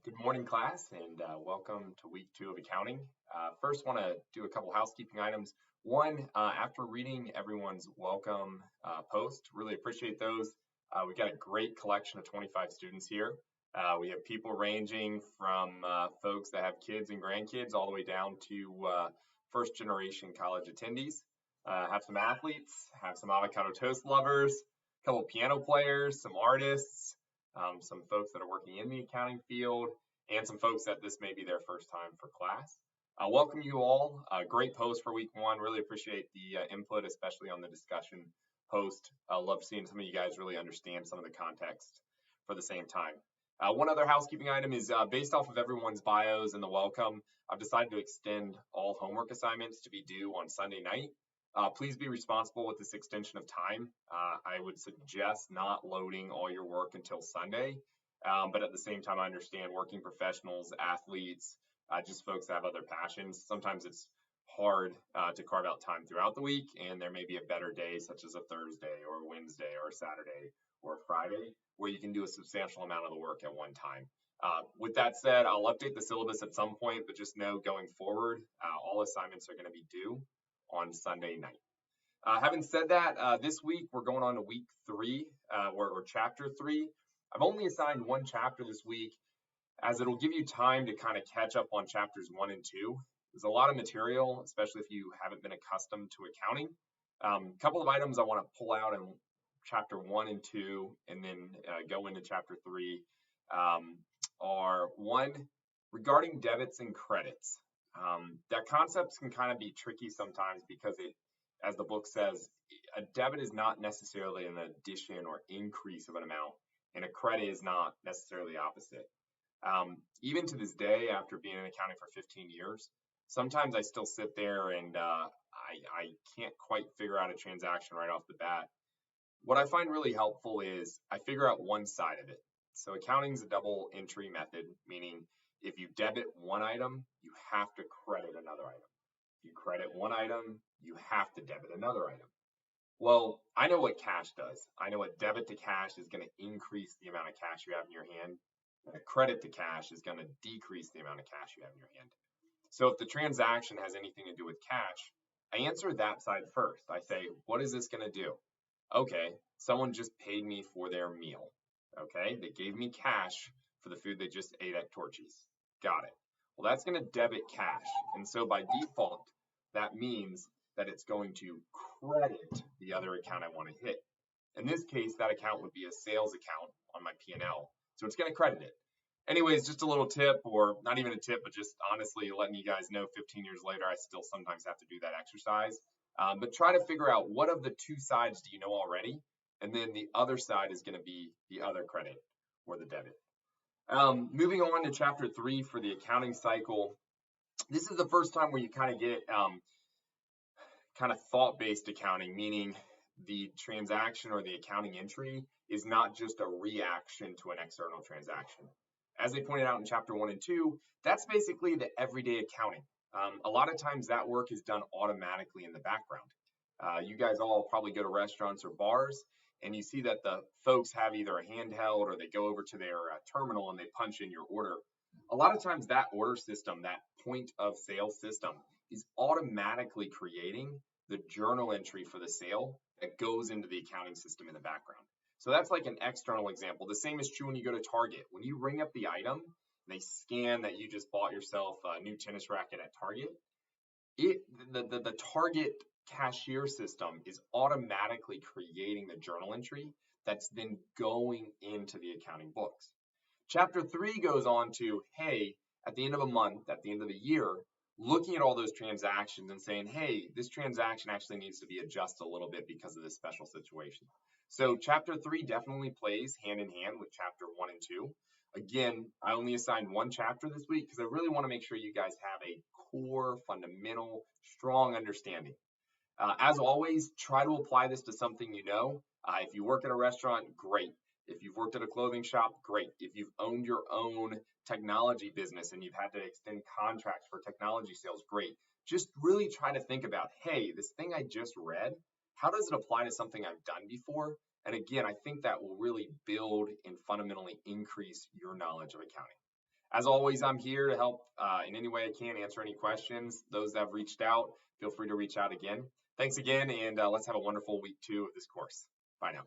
Good morning, class, and welcome to week 2 of accounting. First, want to do a couple housekeeping items. One, after reading everyone's welcome post, really appreciate those. We've got a great collection of 25 students here. We have people ranging from folks that have kids and grandkids all the way down to first generation college attendees. Have some athletes, have some avocado toast lovers, a couple piano players, some artists, some folks that are working in the accounting field, and some folks that this may be their first time for class. Welcome you all. Great post for week 1. Really appreciate the input, especially on the discussion post. I love seeing some of you guys really understand some of the context for the same time. One other housekeeping item is based off of everyone's bios and the welcome, I've decided to extend all homework assignments to be due on Sunday night. Please be responsible with this extension of time. I would suggest not loading all your work until Sunday, but at the same time, I understand working professionals, athletes, just folks that have other passions. Sometimes it's hard to carve out time throughout the week, and there may be a better day, such as a Thursday or a Wednesday or a Saturday or a Friday, where you can do a substantial amount of the work at one time. With that said, I'll update the syllabus at some point, but just know going forward, all assignments are going to be due on Sunday night. Having said that, this week we're going on to week 3, or chapter 3. I've only assigned one chapter this week, as it'll give you time to kind of catch up on chapters 1 and 2. There's a lot of material, especially if you haven't been accustomed to accounting. A couple of items I want to pull out in chapter 1 and 2, and then go into chapter 3, are one, regarding debits and credits. That concepts can kind of be tricky sometimes because it, as the book says, a debit is not necessarily an addition or increase of an amount, and a credit is not necessarily opposite. Even to this day, after being in accounting for 15 years, sometimes I still sit there and I can't quite figure out a transaction right off the bat. What I find really helpful is I figure out one side of it. So accounting is a double entry method, meaning if you debit one item, you have to credit another item. If you credit one item, you have to debit another item. Well, I know what cash does. I know a debit to cash is going to increase the amount of cash you have in your hand. A credit to cash is going to decrease the amount of cash you have in your hand. So if the transaction has anything to do with cash, I answer that side first. I say, what is this going to do? Okay, someone just paid me for their meal. Okay, they gave me cash for the food they just ate at Torchy's. Got it. Well, that's going to debit cash. And so by default, that means that it's going to credit the other account I want to hit. In this case, that account would be a sales account on my P&L. So it's going to credit it. Anyways, just a little tip, or not even a tip, but just honestly letting you guys know 15 years later, I still sometimes have to do that exercise. But try to figure out what of the two sides do you know already? And then the other side is going to be the other credit or the debit. Moving on to chapter 3 for the accounting cycle. This is the first time where you kind of get kind of thought-based accounting, meaning the transaction or the accounting entry is not just a reaction to an external transaction. As they pointed out in chapter 1 and 2, that's basically the everyday accounting. A lot of times that work is done automatically in the background. You guys all probably go to restaurants or bars, and you see that the folks have either a handheld or they go over to their terminal and they punch in your order. A lot of times that order system, that point of sale system, is automatically creating the journal entry for the sale that goes into the accounting system in the background. So that's like an external example. The same is true when you go to Target. When you ring up the item, they scan that you just bought yourself a new tennis racket at Target. The Target cashier system is automatically creating the journal entry that's then going into the accounting books. Chapter 3 goes on to, hey, at the end of a month, at the end of the year, looking at all those transactions and saying, hey, this transaction actually needs to be adjusted a little bit because of this special situation. So chapter 3 definitely plays hand in hand with chapter 1 and 2. Again, I only assigned one chapter this week because I really want to make sure you guys have a core, fundamental, strong understanding. As always, try to apply this to something you know. If you work at a restaurant, great. If you've worked at a clothing shop, great. If you've owned your own technology business and you've had to extend contracts for technology sales, great. Just really try to think about, hey, this thing I just read, how does it apply to something I've done before? And again, I think that will really build and fundamentally increase your knowledge of accounting. As always, I'm here to help in any way I can, answer any questions. Those that have reached out, feel free to reach out again. Thanks again, and let's have a wonderful week 2 of this course. Bye now.